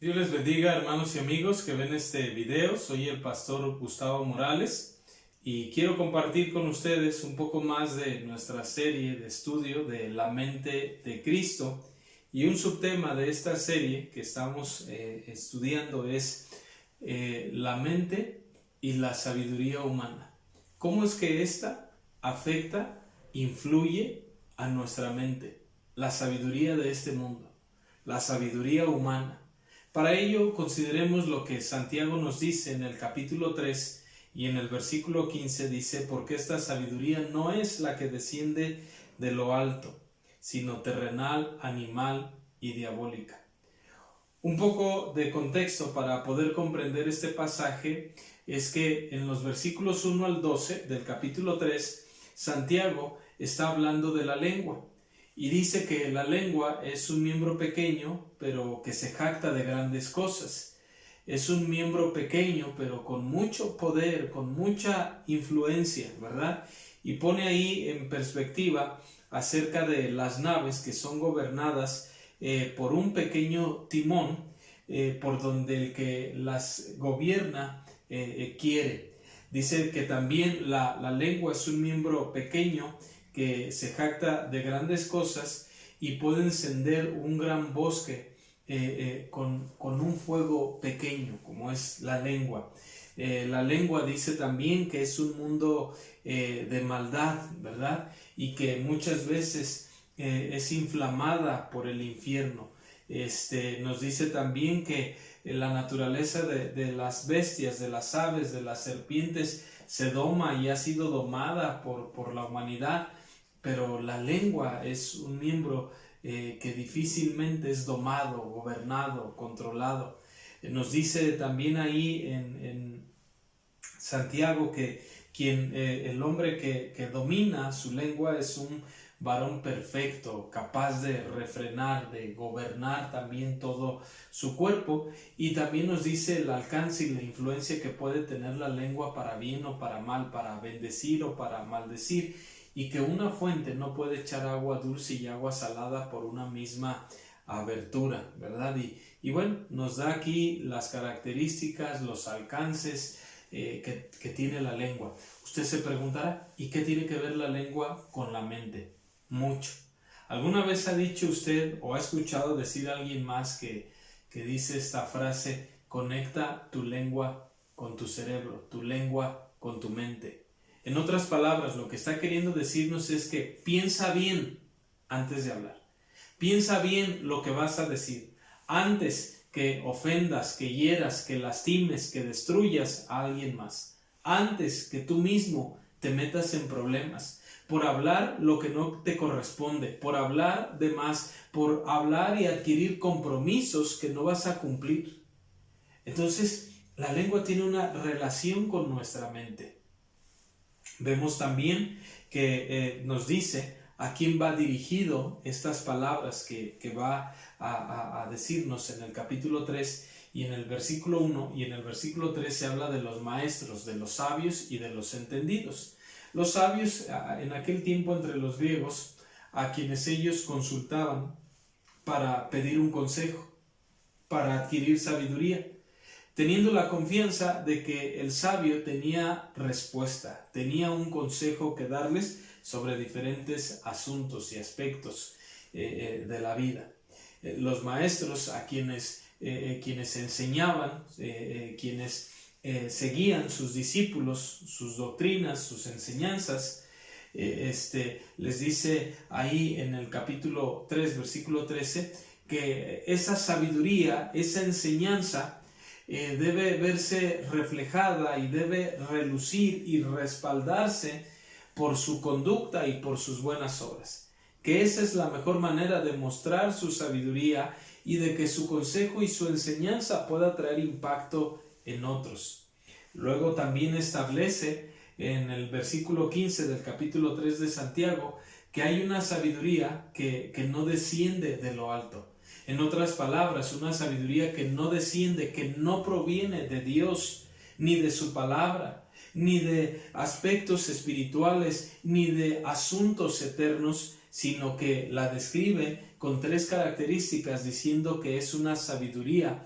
Dios les bendiga, hermanos y amigos que ven este video. Soy el pastor Gustavo Morales y quiero compartir con ustedes un poco más de nuestra serie de estudio de la mente de Cristo. Y un subtema de esta serie que estamos estudiando es la mente y la sabiduría humana. ¿Cómo es que esta afecta, influye a nuestra mente? La sabiduría de este mundo, la sabiduría humana. Para ello, consideremos lo que Santiago nos dice en el capítulo 3 y en el versículo 15 dice: porque esta sabiduría no es la que desciende de lo alto, sino terrenal, animal y diabólica. Un poco de contexto para poder comprender este pasaje es que en los versículos 1 al 12 del capítulo 3, Santiago está hablando de la lengua. Y dice que la lengua es un miembro pequeño, pero que se jacta de grandes cosas. Es un miembro pequeño, pero con mucho poder, con mucha influencia, ¿verdad? Y pone ahí en perspectiva acerca de las naves que son gobernadas por un pequeño timón, por donde el que las gobierna quiere. Dice que también la lengua es un miembro pequeño que se jacta de grandes cosas y puede encender un gran bosque con un fuego pequeño, como es la lengua. La lengua dice también que es un mundo de maldad, ¿verdad? Y que muchas veces es inflamada por el infierno. Nos dice también que la naturaleza de las bestias, de las aves, de las serpientes, se doma y ha sido domada por la humanidad. Pero la lengua es un miembro que difícilmente es domado, gobernado, controlado. Nos dice también ahí en Santiago que el hombre que domina su lengua es un varón perfecto, capaz de refrenar, de gobernar también todo su cuerpo. Y también nos dice el alcance y la influencia que puede tener la lengua para bien o para mal, para bendecir o para maldecir. Y que una fuente no puede echar agua dulce y agua salada por una misma abertura, ¿verdad? Y bueno, nos da aquí las características, los alcances que tiene la lengua. Usted se preguntará, ¿y qué tiene que ver la lengua con la mente? Mucho. ¿Alguna vez ha dicho usted o ha escuchado decir a alguien más que dice esta frase: conecta tu lengua con tu cerebro, tu lengua con tu mente? En otras palabras, lo que está queriendo decirnos es que piensa bien antes de hablar. Piensa bien lo que vas a decir. Antes que ofendas, que hieras, que lastimes, que destruyas a alguien más. Antes que tú mismo te metas en problemas. Por hablar lo que no te corresponde. Por hablar de más. Por hablar y adquirir compromisos que no vas a cumplir. Entonces, la lengua tiene una relación con nuestra mente. Vemos también que nos dice a quién va dirigido estas palabras que va a decirnos en el capítulo 3 y en el versículo 1 y en el versículo 3 se habla de los maestros, de los sabios y de los entendidos. Los sabios en aquel tiempo entre los griegos, a quienes ellos consultaban para pedir un consejo, para adquirir sabiduría, teniendo la confianza de que el sabio tenía respuesta, tenía un consejo que darles sobre diferentes asuntos y aspectos de la vida. Los maestros a quienes enseñaban, quienes seguían sus discípulos, sus doctrinas, sus enseñanzas, les dice ahí en el capítulo 3, versículo 13, que esa sabiduría, esa enseñanza, debe verse reflejada y debe relucir y respaldarse por su conducta y por sus buenas obras. Que esa es la mejor manera de mostrar su sabiduría y de que su consejo y su enseñanza pueda traer impacto en otros. Luego también establece en el versículo 15 del capítulo 3 de Santiago que hay una sabiduría que no desciende de lo alto. En otras palabras, una sabiduría que no desciende, que no proviene de Dios, ni de su palabra, ni de aspectos espirituales, ni de asuntos eternos, sino que la describe con tres características, diciendo que es una sabiduría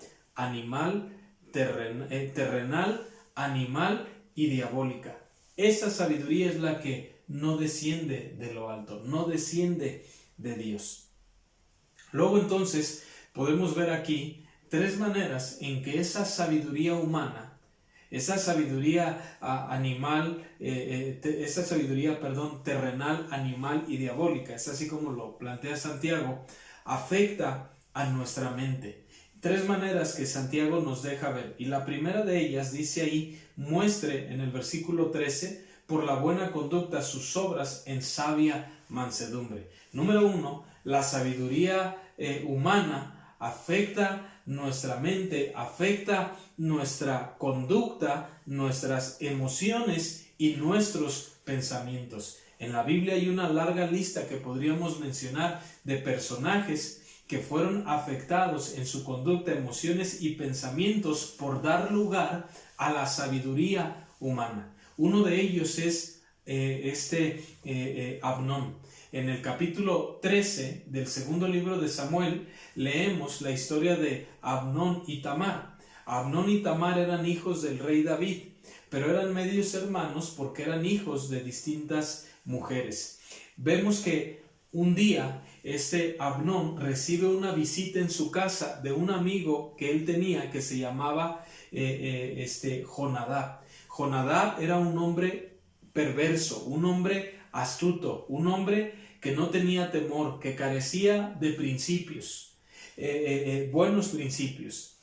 terrenal, animal y diabólica. Esa sabiduría es la que no desciende de lo alto, no desciende de Dios. Luego entonces podemos ver aquí tres maneras en que esa sabiduría humana, esa sabiduría terrenal, animal y diabólica, es así como lo plantea Santiago, afecta a nuestra mente. Tres maneras que Santiago nos deja ver. Y la primera de ellas dice ahí, muestre en el versículo 13, por la buena conducta sus obras en sabia mansedumbre. Número 1, la sabiduría humana afecta nuestra mente, afecta nuestra conducta, nuestras emociones y nuestros pensamientos. En la Biblia hay una larga lista que podríamos mencionar de personajes que fueron afectados en su conducta, emociones y pensamientos por dar lugar a la sabiduría humana. Uno de ellos es Amnón. En el capítulo 13 del segundo libro de Samuel leemos la historia de Amnón y Tamar. Amnón y Tamar eran hijos del rey David, pero eran medios hermanos porque eran hijos de distintas mujeres. Vemos que un día Amnón recibe una visita en su casa de un amigo que él tenía que se llamaba Jonadab. Jonadab era un hombre perverso, un hombre astuto, un hombre que no tenía temor, que carecía de principios, buenos principios.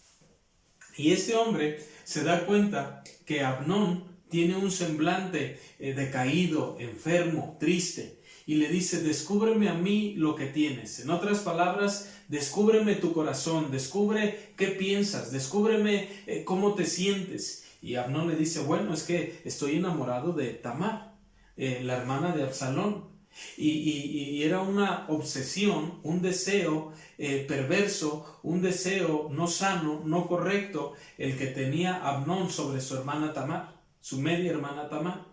Y este hombre se da cuenta que Amnón tiene un semblante decaído, enfermo, triste, y le dice, descúbreme a mí lo que tienes. En otras palabras, descúbreme tu corazón, descubre qué piensas, descúbreme cómo te sientes. Y Amnón le dice, bueno, es que estoy enamorado de Tamar, la hermana de Absalón. Y era una obsesión, un deseo perverso, un deseo no sano, no correcto, el que tenía Amnón sobre su hermana Tamar, su media hermana Tamar.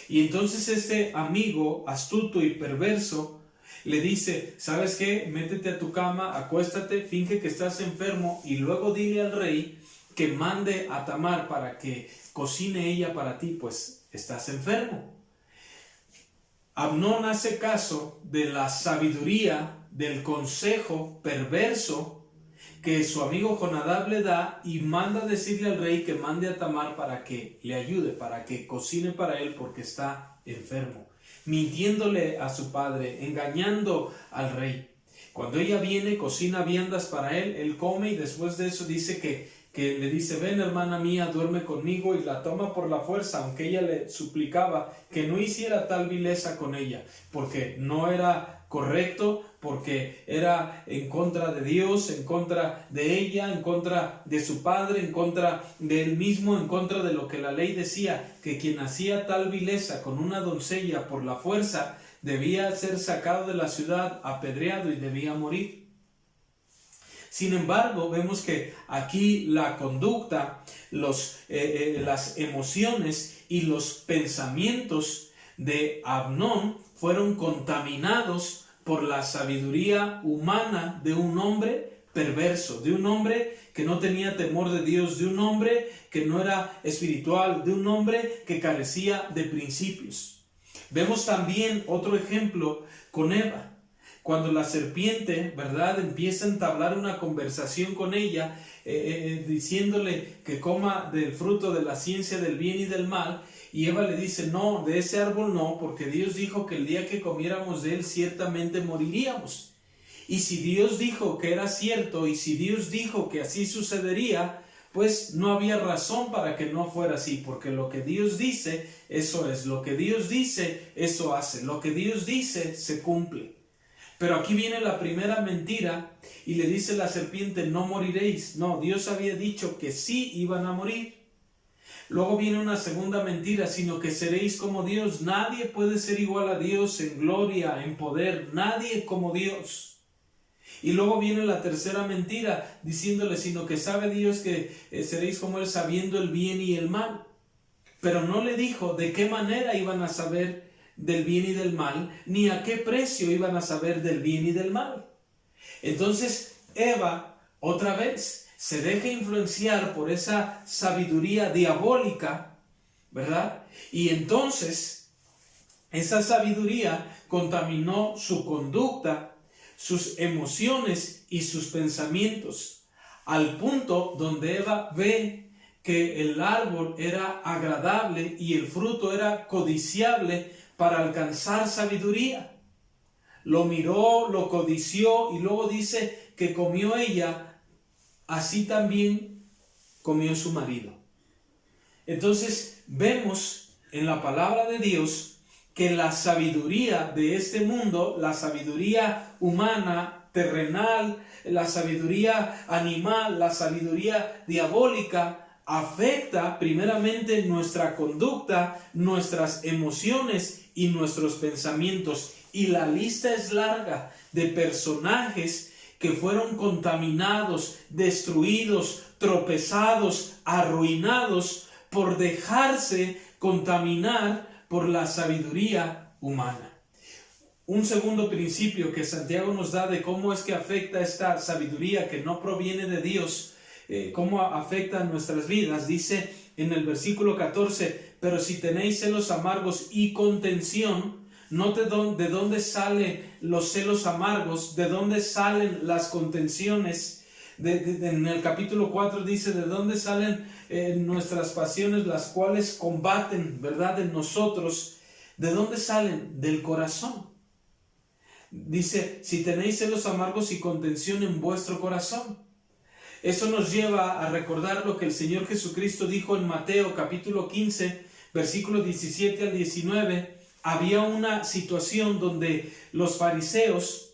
Y entonces este amigo astuto y perverso le dice, ¿sabes qué? Métete a tu cama, acuéstate, finge que estás enfermo y luego dile al rey que mande a Tamar para que cocine ella para ti, pues estás enfermo. Amnón hace caso de la sabiduría, del consejo perverso que su amigo Jonadab le da y manda decirle al rey que mande a Tamar para que le ayude, para que cocine para él porque está enfermo, mintiéndole a su padre, engañando al rey. Cuando ella viene, cocina viandas para él, él come y después de eso dice que le dice, ven hermana mía, duerme conmigo, y la toma por la fuerza, aunque ella le suplicaba que no hiciera tal vileza con ella, porque no era correcto, porque era en contra de Dios, en contra de ella, en contra de su padre, en contra de él mismo, en contra de lo que la ley decía, que quien hacía tal vileza con una doncella por la fuerza debía ser sacado de la ciudad, apedreado y debía morir. Sin embargo, vemos que aquí la conducta, las emociones y los pensamientos de Amnón fueron contaminados por la sabiduría humana de un hombre perverso, de un hombre que no tenía temor de Dios, de un hombre que no era espiritual, de un hombre que carecía de principios. Vemos también otro ejemplo con Eva. Cuando la serpiente, ¿verdad?, empieza a entablar una conversación con ella, diciéndole que coma del fruto de la ciencia del bien y del mal, y Eva le dice, no, de ese árbol no, porque Dios dijo que el día que comiéramos de él ciertamente moriríamos. Y si Dios dijo que era cierto, y si Dios dijo que así sucedería, pues no había razón para que no fuera así, porque lo que Dios dice, eso es, lo que Dios dice, eso hace, lo que Dios dice, se cumple. Pero aquí viene la primera mentira y le dice la serpiente, no moriréis. No, Dios había dicho que sí iban a morir. Luego viene una segunda mentira, sino que seréis como Dios. Nadie puede ser igual a Dios en gloria, en poder. Nadie como Dios. Y luego viene la tercera mentira, diciéndole, sino que sabe Dios que seréis como Él, sabiendo el bien y el mal. Pero no le dijo de qué manera iban a saber del bien y del mal, ni a qué precio iban a saber del bien y del mal. Entonces Eva otra vez se deja influenciar por esa sabiduría diabólica, ¿verdad? Y entonces esa sabiduría contaminó su conducta, sus emociones y sus pensamientos, al punto donde Eva ve que el árbol era agradable y el fruto era codiciable para alcanzar sabiduría. Lo miró, lo codició y luego dice que comió ella, así también comió su marido. Entonces vemos en la palabra de Dios que la sabiduría de este mundo, la sabiduría humana, terrenal, la sabiduría animal, la sabiduría diabólica, afecta primeramente nuestra conducta, nuestras emociones y nuestros pensamientos. Y la lista es larga de personajes que fueron contaminados, destruidos, tropezados, arruinados por dejarse contaminar por la sabiduría humana. Un segundo principio que Santiago nos da de cómo es que afecta esta sabiduría que no proviene de Dios, cómo afecta nuestras vidas, dice en el versículo 14, pero si tenéis celos amargos y contención, note de dónde salen los celos amargos, de dónde salen las contenciones. En el capítulo 4 dice de dónde salen nuestras pasiones, las cuales combaten, ¿verdad?, en nosotros. ¿De dónde salen? Del corazón. Dice, si tenéis celos amargos y contención en vuestro corazón. Eso nos lleva a recordar lo que el Señor Jesucristo dijo en Mateo capítulo 15, versículos 17 al 19. Había una situación donde los fariseos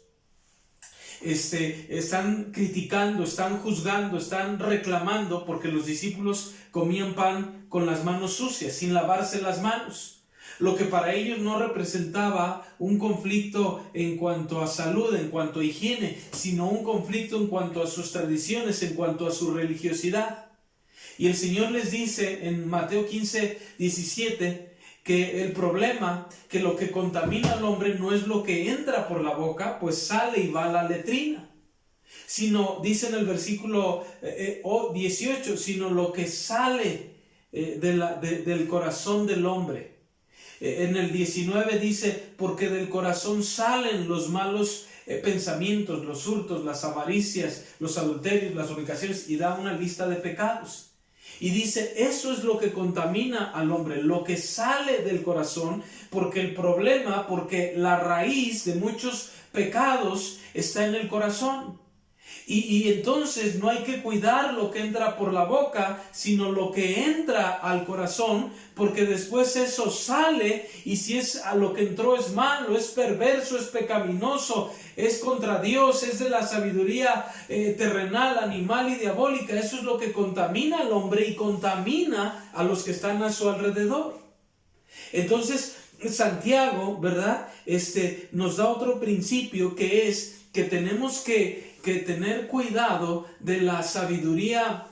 están criticando, están juzgando, están reclamando porque los discípulos comían pan con las manos sucias, sin lavarse las manos. Lo que para ellos no representaba un conflicto en cuanto a salud, en cuanto a higiene, sino un conflicto en cuanto a sus tradiciones, en cuanto a su religiosidad. Y el Señor les dice en Mateo 15, 17, que el problema, que lo que contamina al hombre no es lo que entra por la boca, pues sale y va a la letrina, sino, dice en el versículo 18, sino lo que sale del corazón del hombre. En el 19 dice, porque del corazón salen los malos pensamientos, los hurtos, las avaricias, los adulterios, las fornicaciones, y da una lista de pecados. Y dice, eso es lo que contamina al hombre, lo que sale del corazón, porque el problema, porque la raíz de muchos pecados está en el corazón. Y entonces no hay que cuidar lo que entra por la boca, sino lo que entra al corazón, porque después eso sale, y si es a lo que entró es malo, es perverso, es pecaminoso, es contra Dios, es de la sabiduría terrenal, animal y diabólica. Eso es lo que contamina al hombre y contamina a los que están a su alrededor. Entonces Santiago, ¿verdad? Nos da otro principio, que es que tenemos que tener cuidado de la sabiduría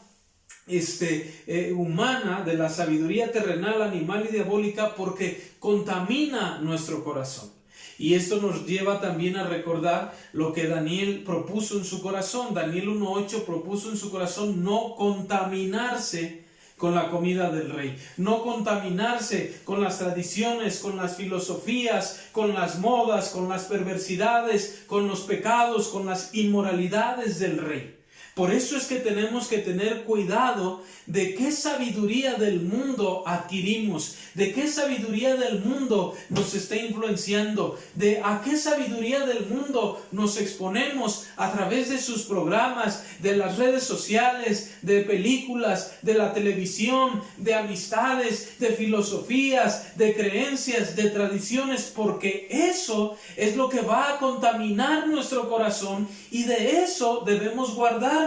humana, de la sabiduría terrenal, animal y diabólica, porque contamina nuestro corazón. Y esto nos lleva también a recordar lo que Daniel propuso en su corazón. Daniel 1:8 propuso en su corazón no contaminarse con la comida del rey, no contaminarse con las tradiciones, con las filosofías, con las modas, con las perversidades, con los pecados, con las inmoralidades del rey. Por eso es que tenemos que tener cuidado de qué sabiduría del mundo adquirimos, de qué sabiduría del mundo nos está influenciando, de a qué sabiduría del mundo nos exponemos a través de sus programas, de las redes sociales, de películas, de la televisión, de amistades, de filosofías, de creencias, de tradiciones, porque eso es lo que va a contaminar nuestro corazón, y de eso debemos guardarnos,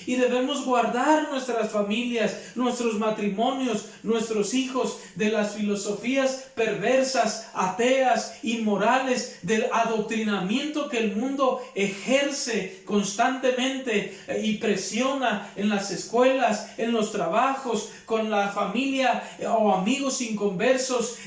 y debemos guardar nuestras familias, nuestros matrimonios, nuestros hijos de las filosofías perversas, ateas, inmorales, del adoctrinamiento que el mundo ejerce constantemente y presiona en las escuelas, en los trabajos, con la familia o amigos inconversos,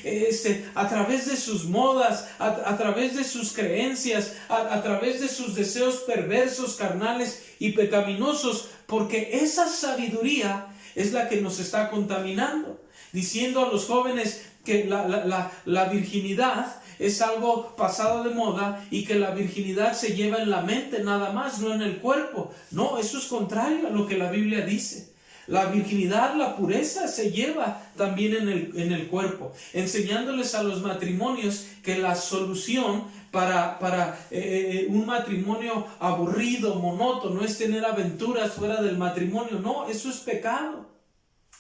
a través de sus modas, a través de sus creencias, a través de sus deseos perversos, carnales y pecaminosos, porque esa sabiduría es la que nos está contaminando, diciendo a los jóvenes que la virginidad es algo pasado de moda y que la virginidad se lleva en la mente nada más, no en el cuerpo. No, eso es contrario a lo que la Biblia dice. La virginidad, la pureza se lleva también en el cuerpo, enseñándoles a los matrimonios que la solución para un matrimonio aburrido, monótono, es tener aventuras fuera del matrimonio. No, eso es pecado.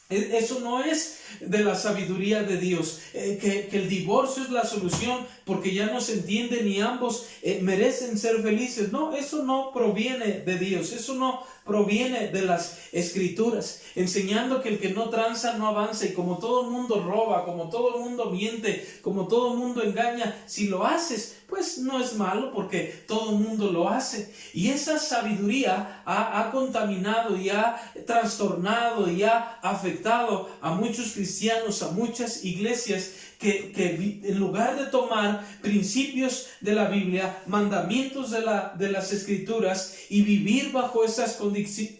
Eso no es de la sabiduría de Dios, que el divorcio es la solución porque ya no se entienden y ambos merecen ser felices. No, eso no proviene de Dios, eso no proviene de las Escrituras, enseñando que el que no tranza no avanza, y como todo el mundo roba, como todo el mundo miente, como todo el mundo engaña, si lo haces, pues no es malo porque todo el mundo lo hace. Y esa sabiduría ha contaminado y ha trastornado y ha afectado a muchos cristianos, a muchas iglesias que en lugar de tomar principios de la Biblia, mandamientos de las Escrituras y vivir bajo esas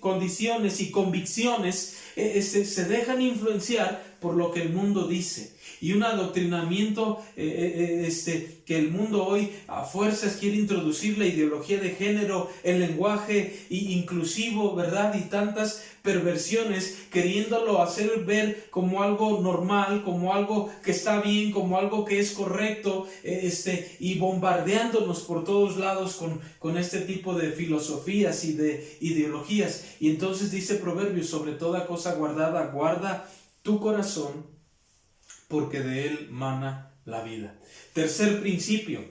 condiciones y convicciones, se dejan influenciar por lo que el mundo dice. Y un adoctrinamiento que el mundo hoy a fuerzas quiere introducir, la ideología de género, el lenguaje inclusivo, ¿verdad? Y tantas perversiones, queriéndolo hacer ver como algo normal, como algo que está bien, como algo que es correcto, y bombardeándonos por todos lados con este tipo de filosofías y de ideologías. Y entonces dice Proverbios: sobre toda cosa guardada, guarda tu corazón, porque de él mana la vida. Tercer principio: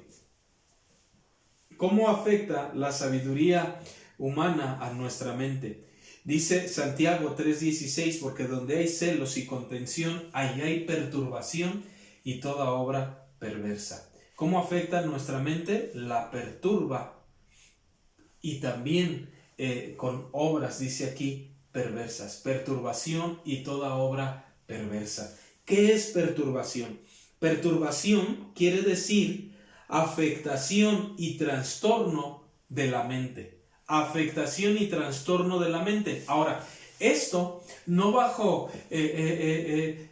¿cómo afecta la sabiduría humana a nuestra mente? Dice Santiago 3:16: porque donde hay celos y contención, ahí hay perturbación y toda obra perversa. ¿Cómo afecta a nuestra mente? La perturba, y también con obras, dice aquí, perversas. Perturbación y toda obra perversa. ¿Qué es perturbación? Perturbación quiere decir afectación y trastorno de la mente. Afectación y trastorno de la mente. Ahora, esto no bajo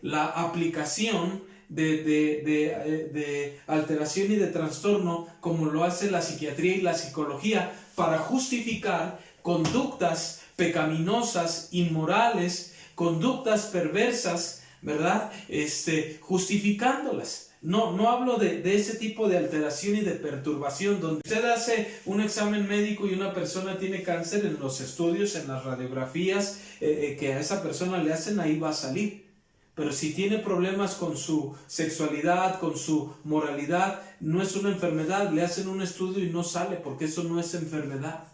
la aplicación de alteración y de trastorno como lo hace la psiquiatría y la psicología para justificar conductas pecaminosas, inmorales, conductas perversas, ¿verdad? Justificándolas. No hablo de ese tipo de alteración y de perturbación donde usted hace un examen médico y una persona tiene cáncer. En los estudios, en las radiografías que a esa persona le hacen, ahí va a salir. Pero si tiene problemas con su sexualidad, con su moralidad, no es una enfermedad. Le hacen un estudio y no sale, porque eso no es enfermedad.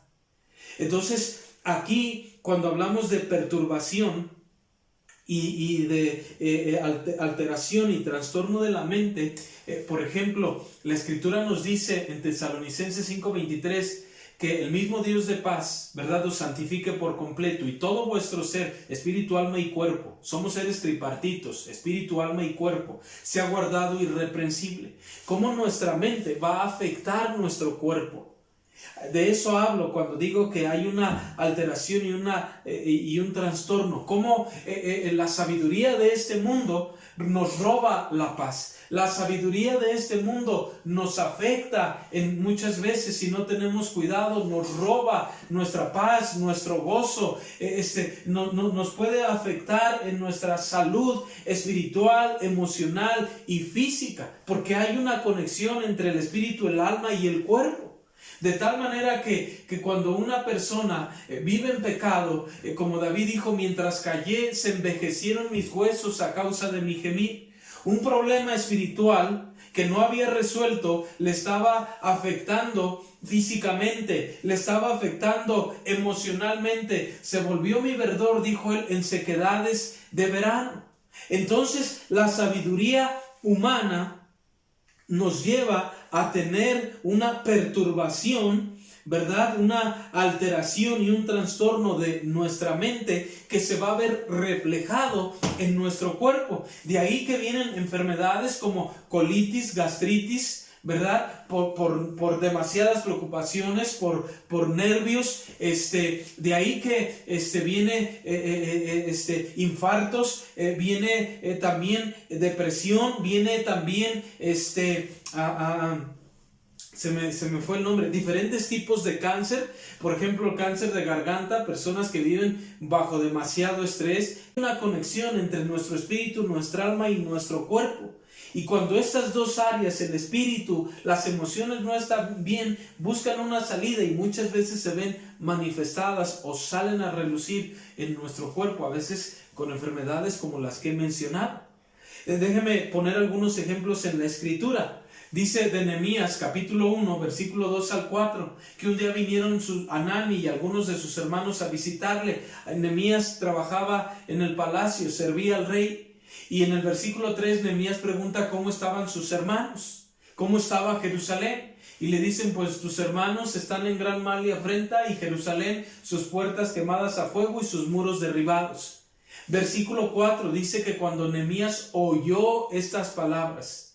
Entonces, aquí cuando hablamos de perturbación y de alteración y trastorno de la mente, por ejemplo, la Escritura nos dice en Tesalonicenses 5:23 que el mismo Dios de paz, ¿verdad?, os santifique por completo, y todo vuestro ser, espíritu, alma y cuerpo, somos seres tripartitos, espíritu, alma y cuerpo, sea guardado irreprensible. ¿Cómo nuestra mente va a afectar nuestro cuerpo? De eso hablo cuando digo que hay una alteración y un trastorno. Cómo la sabiduría de este mundo nos roba la paz. La sabiduría de este mundo nos afecta en muchas veces, si no tenemos cuidado, nos roba nuestra paz, nuestro gozo. Nos puede afectar en nuestra salud espiritual, emocional y física, porque hay una conexión entre el espíritu, el alma y el cuerpo. De tal manera que cuando una persona vive en pecado, como David dijo: mientras callé, se envejecieron mis huesos a causa de mi gemir. Un problema espiritual que no había resuelto le estaba afectando físicamente, le estaba afectando emocionalmente. Se volvió mi verdor, dijo él, en sequedades de verano. Entonces, la sabiduría humana nos lleva a tener una perturbación, ¿verdad? Una alteración y un trastorno de nuestra mente que se va a ver reflejado en nuestro cuerpo. De ahí que vienen enfermedades como colitis, gastritis, ¿verdad? Por demasiadas preocupaciones, por nervios, de ahí que viene infartos, viene también depresión, viene también se me fue el nombre, diferentes tipos de cáncer, por ejemplo, cáncer de garganta, personas que viven bajo demasiado estrés. Hay una conexión entre nuestro espíritu, nuestra alma y nuestro cuerpo. Y cuando estas dos áreas, el espíritu, las emociones no están bien, buscan una salida y muchas veces se ven manifestadas o salen a relucir en nuestro cuerpo, a veces con enfermedades como las que he mencionado. Déjeme poner algunos ejemplos en la Escritura. Dice de Nehemías capítulo 1 versículo 2 al 4 que un día vinieron Hanani y algunos de sus hermanos a visitarle. Nehemías trabajaba en el palacio, servía al rey, y en el versículo 3 Nehemías pregunta cómo estaban sus hermanos, cómo estaba Jerusalén, y le dicen: pues tus hermanos están en gran mal y afrenta, y Jerusalén, sus puertas quemadas a fuego y sus muros derribados. Versículo 4 dice que cuando Nehemías oyó estas palabras,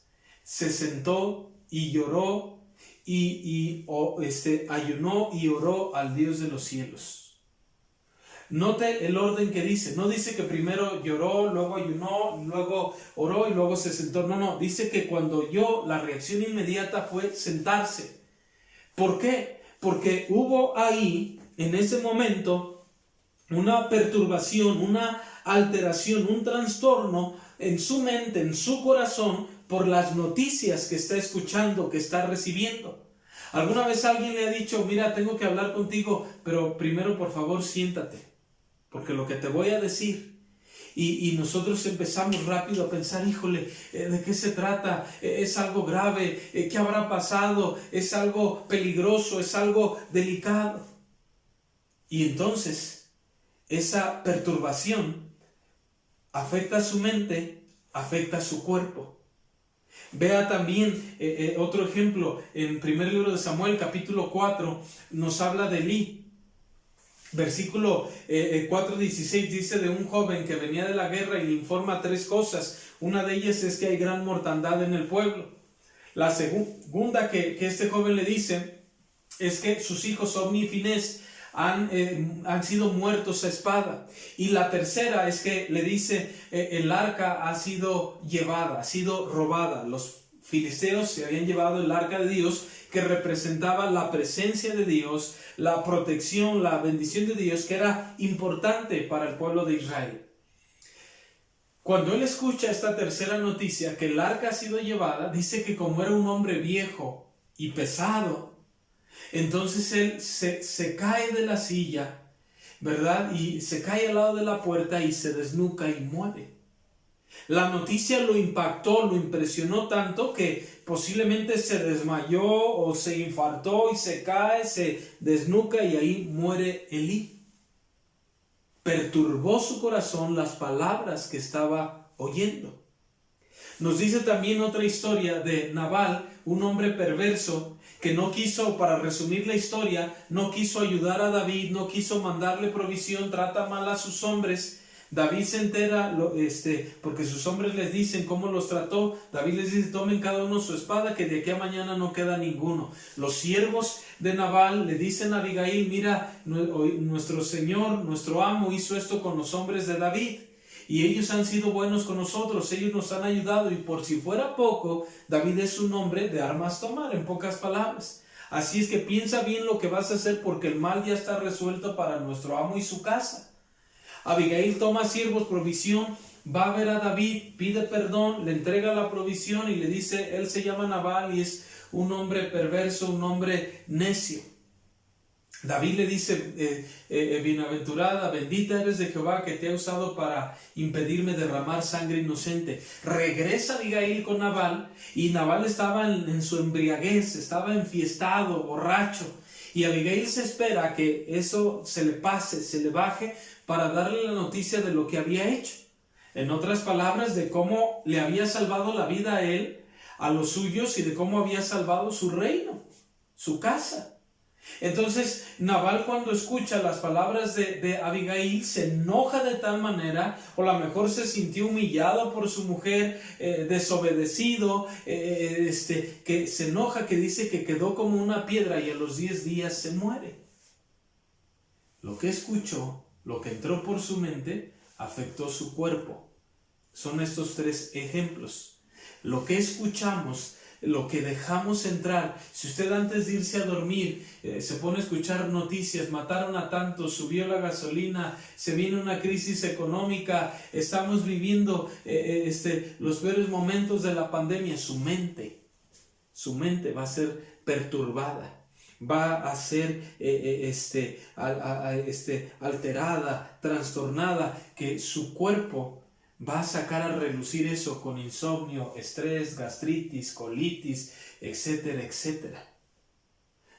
se sentó y lloró ayunó y oró al Dios de los cielos. Note el orden que dice. No dice que primero lloró, luego ayunó, luego oró y luego se sentó. No, dice que cuando oyó, la reacción inmediata fue sentarse. ¿Por qué? Porque hubo ahí, en ese momento, una perturbación, una alteración, un trastorno en su mente, en su corazón, por las noticias que está escuchando, que está recibiendo. ¿Alguna vez alguien le ha dicho: mira, tengo que hablar contigo, pero primero por favor siéntate, porque lo que te voy a decir? Y nosotros empezamos rápido a pensar: híjole, ¿de qué se trata? ¿Es algo grave? ¿Qué habrá pasado? ¿Es algo peligroso? ¿Es algo delicado? Y entonces esa perturbación afecta a su mente, afecta a su cuerpo. Vea también otro ejemplo en primer libro de Samuel, capítulo 4, nos habla de Elí. Versículo 4:16 dice de un joven que venía de la guerra y le informa tres cosas. Una de ellas es que hay gran mortandad en el pueblo. La segunda que este joven le dice es que sus hijos Ofni y Finés han sido muertos a espada. Y la tercera es que le dice el arca ha sido llevada, ha sido robada. Los filisteos se habían llevado el arca de Dios, que representaba la presencia de Dios, la protección, la bendición de Dios, que era importante para el pueblo de Israel. Cuando él escucha esta tercera noticia, que el arca ha sido llevada, dice que como era un hombre viejo y pesado, entonces él se cae de la silla, ¿verdad? Y se cae al lado de la puerta y se desnuca y muere. La noticia lo impactó, lo impresionó tanto que posiblemente se desmayó o se infartó y se cae, se desnuca y ahí muere Elí. Perturbó su corazón las palabras que estaba oyendo. Nos dice también otra historia de Nabal, un hombre perverso que no quiso, para resumir la historia, no quiso ayudar a David, no quiso mandarle provisión, trata mal a sus hombres. David se entera, porque sus hombres les dicen cómo los trató. David les dice: tomen cada uno su espada, que de aquí a mañana no queda ninguno. Los siervos de Nabal le dicen a Abigail: mira, nuestro señor, nuestro amo hizo esto con los hombres de David, y ellos han sido buenos con nosotros, ellos nos han ayudado, y por si fuera poco, David es un hombre de armas tomar, en pocas palabras. Así es que piensa bien lo que vas a hacer, porque el mal ya está resuelto para nuestro amo y su casa. Abigail toma siervos, provisión, va a ver a David, pide perdón, le entrega la provisión y le dice: él se llama Nabal y es un hombre perverso, un hombre necio. David le dice: bienaventurada, bendita eres de Jehová, que te ha usado para impedirme derramar sangre inocente. Regresa Abigail con Nabal, y Nabal estaba en su embriaguez, estaba enfiestado, borracho, y Abigail se espera que eso se le pase, se le baje, para darle la noticia de lo que había hecho. En otras palabras, de cómo le había salvado la vida a él, a los suyos, y de cómo había salvado su reino, su casa. Entonces Nabal, cuando escucha las palabras de Abigail, se enoja de tal manera, o a lo mejor se sintió humillado por su mujer, desobedecido, que se enoja, que dice que quedó como una piedra y a los 10 días se muere. Lo que escuchó, lo que entró por su mente, afectó su cuerpo. Son estos 3 ejemplos. Lo que escuchamos, lo que dejamos entrar. Si usted antes de irse a dormir se pone a escuchar noticias, mataron a tantos, subió la gasolina, se viene una crisis económica, estamos viviendo los peores momentos de la pandemia, su mente va a ser perturbada. Va a ser alterada, trastornada, que su cuerpo va a sacar a relucir eso con insomnio, estrés, gastritis, colitis, etcétera, etcétera.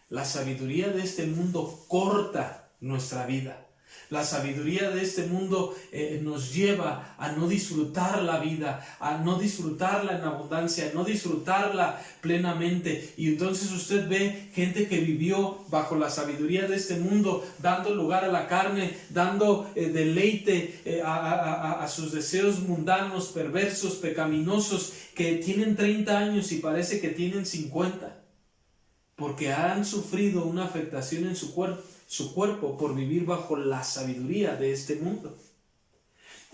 La sabiduría de este mundo corta nuestra vida. La sabiduría de este mundo nos lleva a no disfrutar la vida, a no disfrutarla en abundancia, a no disfrutarla plenamente. Y entonces usted ve gente que vivió bajo la sabiduría de este mundo, dando lugar a la carne, dando deleite a sus deseos mundanos, perversos, pecaminosos, que tienen 30 años y parece que tienen 50, porque han sufrido una afectación en su cuerpo por vivir bajo la sabiduría de este mundo.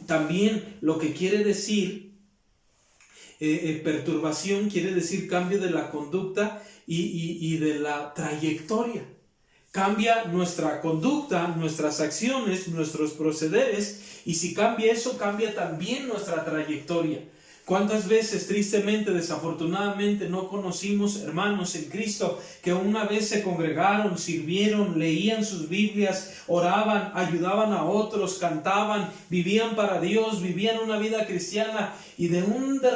También lo que quiere decir perturbación, quiere decir cambio de la conducta y de la trayectoria. Cambia nuestra conducta, nuestras acciones, nuestros procederes, y si cambia eso, cambia también nuestra trayectoria. ¿Cuántas veces, tristemente, desafortunadamente, no conocimos hermanos en Cristo que una vez se congregaron, sirvieron, leían sus Biblias, oraban, ayudaban a otros, cantaban, vivían para Dios, vivían una vida cristiana, y de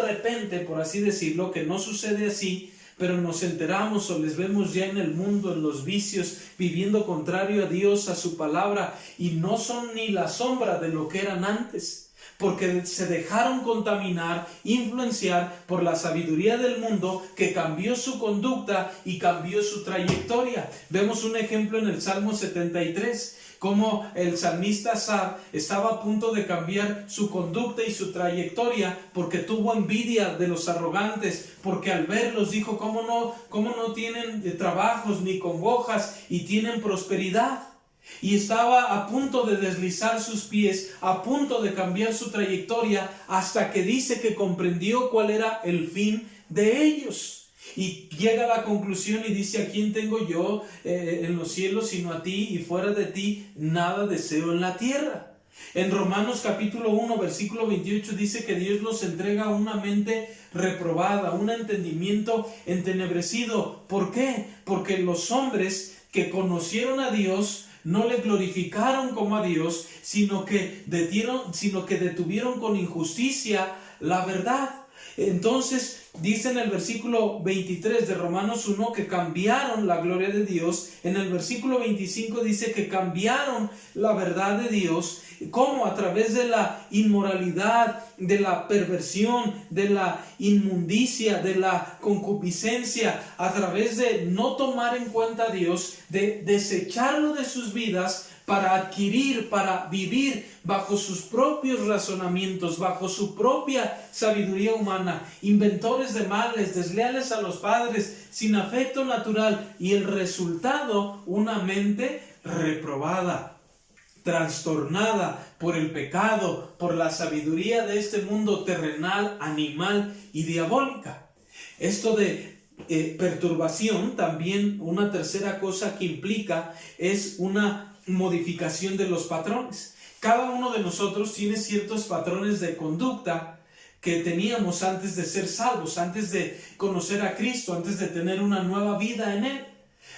repente, por así decirlo, que no sucede así, pero nos enteramos o les vemos ya en el mundo, en los vicios, viviendo contrario a Dios, a su palabra, y no son ni la sombra de lo que eran antes, porque se dejaron contaminar, influenciar por la sabiduría del mundo, que cambió su conducta y cambió su trayectoria. Vemos un ejemplo en el Salmo 73, como el salmista Asaf estaba a punto de cambiar su conducta y su trayectoria porque tuvo envidia de los arrogantes, porque al verlos dijo: ¿cómo no tienen trabajos ni congojas y tienen prosperidad? Y estaba a punto de deslizar sus pies, a punto de cambiar su trayectoria, hasta que dice que comprendió cuál era el fin de ellos. Y llega a la conclusión y dice: ¿a quién tengo yo en los cielos sino a ti? Y fuera de ti nada deseo en la tierra. En Romanos capítulo 1 versículo 28 dice que Dios nos entrega una mente reprobada, un entendimiento entenebrecido. ¿Por qué? Porque los hombres que conocieron a Dios no le glorificaron como a Dios, sino que detuvieron con injusticia la verdad. Entonces dice en el versículo 23 de Romanos 1 que cambiaron la gloria de Dios. En el versículo 25 dice que cambiaron la verdad de Dios. ¿Cómo? A través de la inmoralidad, de la perversión, de la inmundicia, de la concupiscencia, a través de no tomar en cuenta a Dios, de desecharlo de sus vidas para adquirir, para vivir bajo sus propios razonamientos, bajo su propia sabiduría humana, inventores de males, desleales a los padres, sin afecto natural, y el resultado, una mente reprobada, trastornada por el pecado, por la sabiduría de este mundo terrenal, animal y diabólica. Esto de perturbación, también una tercera cosa que implica es una modificación de los patrones. Cada uno de nosotros tiene ciertos patrones de conducta que teníamos antes de ser salvos, antes de conocer a Cristo, antes de tener una nueva vida en Él.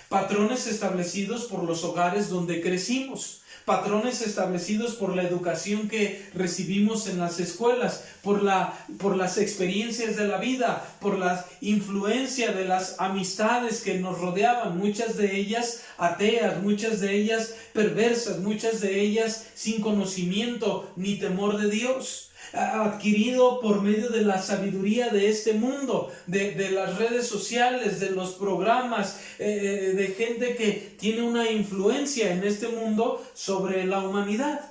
Patrones establecidos por los hogares donde crecimos, patrones establecidos por la educación que recibimos en las escuelas, por las experiencias de la vida, por la influencia de las amistades que nos rodeaban, muchas de ellas ateas, muchas de ellas perversas, muchas de ellas sin conocimiento ni temor de Dios. adquirido por medio de la sabiduría de este mundo, de las redes sociales, de los programas, de gente que tiene una influencia en este mundo sobre la humanidad.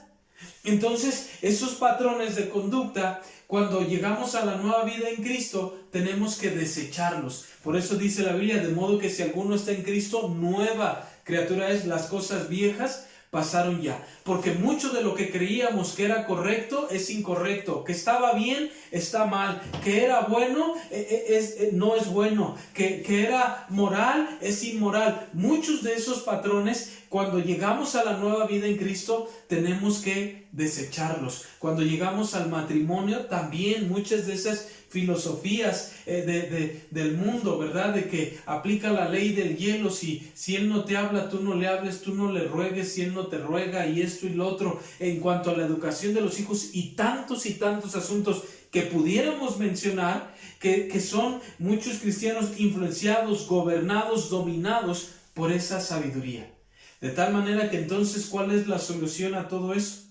Entonces, esos patrones de conducta, cuando llegamos a la nueva vida en Cristo, tenemos que desecharlos. Por eso dice la Biblia, de modo que si alguno está en Cristo, nueva criatura es, las cosas viejas pasaron ya. Porque mucho de lo que creíamos que era correcto es incorrecto, que estaba bien está mal, que era bueno no es bueno, que era moral es inmoral. Muchos de esos patrones, cuando llegamos a la nueva vida en Cristo, tenemos que desecharlos. Cuando llegamos al matrimonio, también muchas de esas filosofías del mundo, ¿verdad? De que aplica la ley del hielo, si él no te habla, tú no le hables, tú no le ruegues, si él no te ruega, y esto y lo otro, en cuanto a la educación de los hijos, y tantos asuntos que pudiéramos mencionar, que son muchos cristianos influenciados, gobernados, dominados por esa sabiduría. De tal manera que entonces, ¿cuál es la solución a todo eso?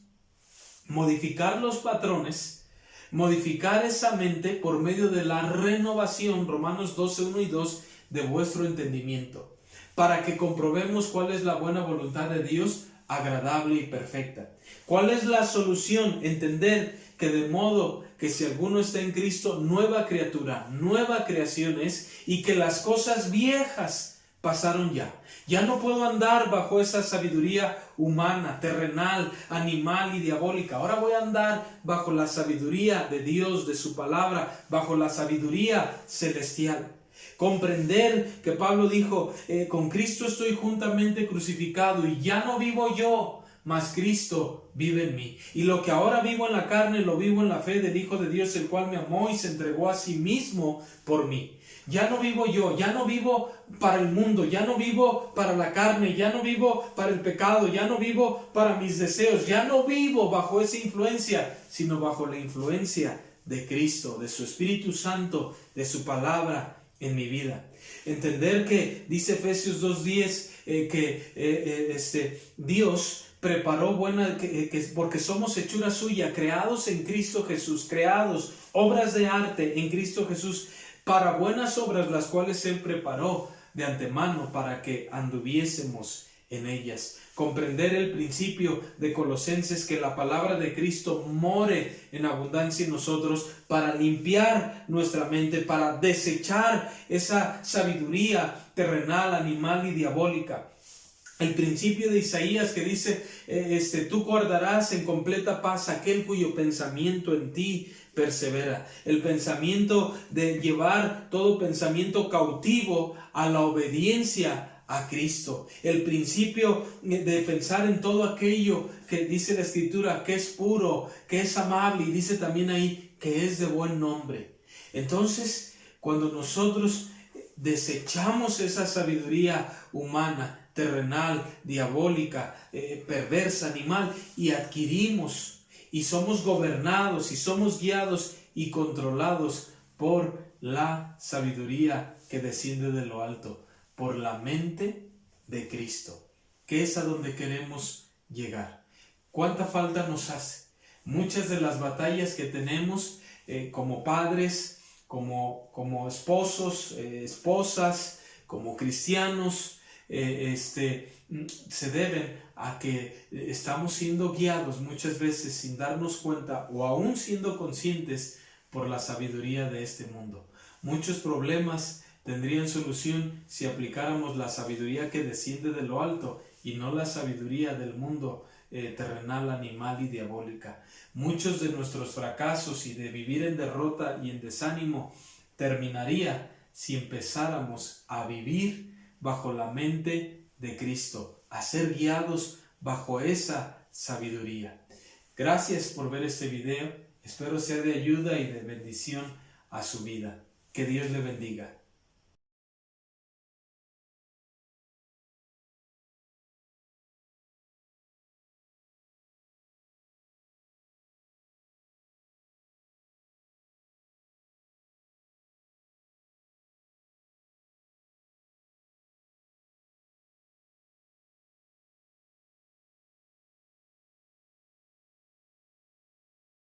Modificar los patrones, modificar esa mente por medio de la renovación, Romanos 12, 1 y 2, de vuestro entendimiento, para que comprobemos cuál es la buena voluntad de Dios, agradable y perfecta. ¿Cuál es la solución? Entender que de modo que si alguno está en Cristo, nueva criatura, nueva creación es, y que las cosas viejas pasaron ya. Ya no puedo andar bajo esa sabiduría humana, terrenal, animal y diabólica. Ahora voy a andar bajo la sabiduría de Dios, de su palabra, bajo la sabiduría celestial. Comprender que Pablo dijo, con Cristo estoy juntamente crucificado y ya no vivo yo, mas Cristo vive en mí. Y lo que ahora vivo en la carne, lo vivo en la fe del Hijo de Dios, el cual me amó y se entregó a sí mismo por mí. Ya no vivo yo, ya no vivo para el mundo, ya no vivo para la carne, ya no vivo para el pecado, ya no vivo para mis deseos, ya no vivo bajo esa influencia, sino bajo la influencia de Cristo, de su Espíritu Santo, de su palabra en mi vida. Entender que, dice Efesios 2:10, Dios preparó porque somos hechura suya, creados en Cristo Jesús, creados, obras de arte en Cristo Jesús, para buenas obras, las cuales Él preparó de antemano para que anduviésemos en ellas. Comprender el principio de Colosenses, que la palabra de Cristo more en abundancia en nosotros para limpiar nuestra mente, para desechar esa sabiduría terrenal, animal y diabólica. El principio de Isaías que dice, tú guardarás en completa paz aquel cuyo pensamiento en ti persevera. El pensamiento de llevar todo pensamiento cautivo a la obediencia a Cristo. El principio de pensar en todo aquello que dice la Escritura, que es puro, que es amable, y dice también ahí que es de buen nombre. Entonces, cuando nosotros desechamos esa sabiduría humana, terrenal, diabólica, perversa, animal, y adquirimos y somos gobernados y somos guiados y controlados por la sabiduría que desciende de lo alto, por la mente de Cristo, que es a donde queremos llegar. ¿Cuánta falta nos hace? Muchas de las batallas que tenemos como padres, como esposos, esposas, como cristianos, se deben a que estamos siendo guiados muchas veces sin darnos cuenta o aún siendo conscientes por la sabiduría de este mundo. Muchos problemas tendrían solución si aplicáramos la sabiduría que desciende de lo alto y no la sabiduría del mundo terrenal, animal y diabólica. Muchos de nuestros fracasos y de vivir en derrota y en desánimo terminaría si empezáramos a vivir bajo la mente de Cristo, a ser guiados bajo esa sabiduría. Gracias por ver este video. Espero sea de ayuda y de bendición a su vida. Que Dios le bendiga.